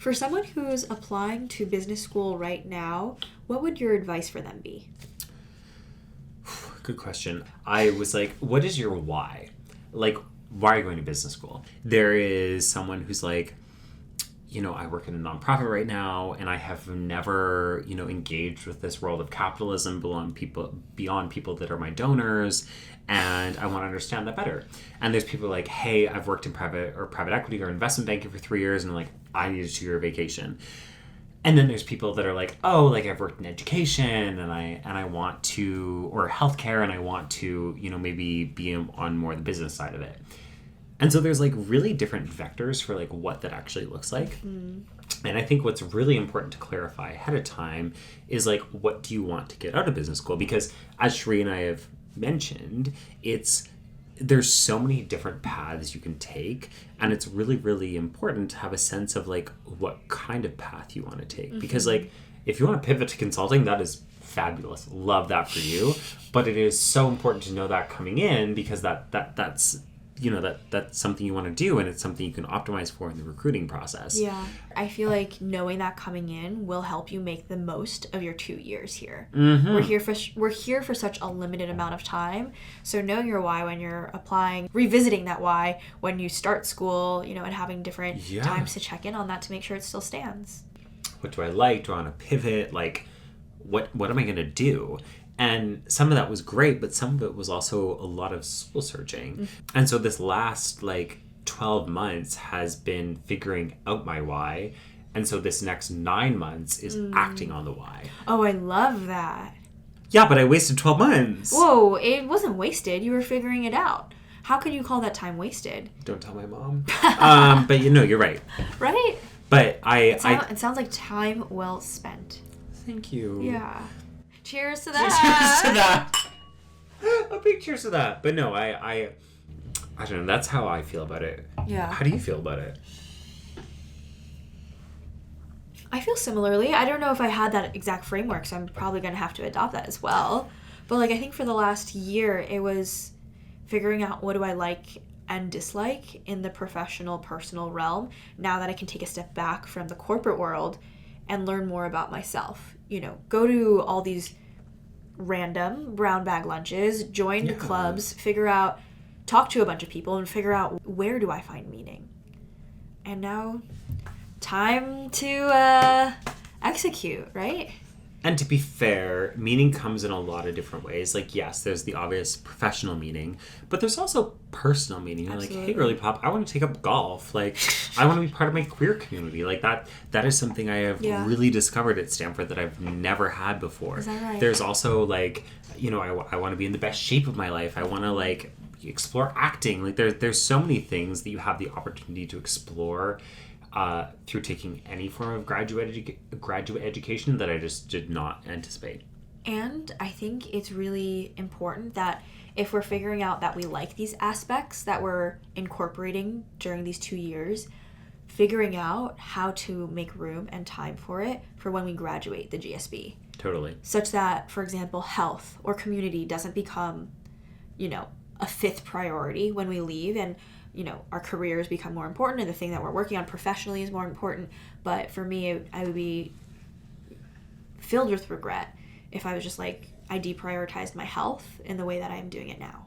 For someone who's applying to business school right now, what would your advice for them be? Good question. I was like, what is your why? Like, why are you going to business school? There is someone who's like, I work in a nonprofit right now, and I have never, engaged with this world of capitalism beyond people that are my donors, and I want to understand that better. And there's people like, hey, I've worked in private equity or investment banking for 3 years, and I'm like, I need a 2-year vacation. And then there's people that are like, oh, like I've worked in education and I want to, or healthcare, and I want to, maybe be on more the business side of it. And so there's like really different vectors for like what that actually looks like. Mm. And I think what's really important to clarify ahead of time is like, what do you want to get out of business school? Because as Sheree and I have mentioned, there's so many different paths you can take, and it's really, really important to have a sense of like what kind of path you want to take. Mm-hmm. Because like, if you want to pivot to consulting, that is fabulous. Love that for you. But it is so important to know that coming in, because that's that's something you want to do, and it's something you can optimize for in the recruiting process. Yeah. I feel like knowing that coming in will help you make the most of your 2 years here. Mm-hmm. We're here for such a limited amount of time. So knowing your why when you're applying, revisiting that why when you start school, and having different times to check in on that to make sure it still stands. What do I like? Do I want to pivot? Like, what am I going to do? And some of that was great, but some of it was also a lot of soul searching. Mm-hmm. And so this last 12 months has been figuring out my why. And so this next 9 months is acting on the why. Oh, I love that. Yeah, but I wasted 12 months. Whoa, it wasn't wasted. You were figuring it out. How could you call that time wasted? Don't tell my mom. But you're right. Right? But it sounds like time well spent. Thank you. Yeah. Cheers to that. Cheers to that. A big cheers to that. But no, I don't know. That's how I feel about it. Yeah. How do you feel about it? I feel similarly. I don't know if I had that exact framework, so I'm probably going to have to adopt that as well. But I think for the last year, it was figuring out what do I like and dislike in the professional, personal realm, now that I can take a step back from the corporate world and learn more about myself. Go to all these random brown bag lunches, join clubs, talk to a bunch of people, and figure out where do I find meaning. And now, time to execute, right? And to be fair, meaning comes in a lot of different ways. Like, yes, there's the obvious professional meaning, but there's also personal meaning. You're like, hey, Girlie Pop, I want to take up golf. Like, I want to be part of my queer community. Like, that is something I have really discovered at Stanford that I've never had before. Is that right? There's also, I want to be in the best shape of my life. I want to, explore acting. Like, there's so many things that you have the opportunity to explore through taking any form of graduate education that I just did not anticipate. And I think it's really important that if we're figuring out that we like these aspects that we're incorporating during these 2 years, figuring out how to make room and time for it for when we graduate the GSB. Totally. Such that, for example, health or community doesn't become, a fifth priority when we leave, and our careers become more important, and the thing that we're working on professionally is more important. But for me, I would be filled with regret if I was just I deprioritized my health in the way that I'm doing it now.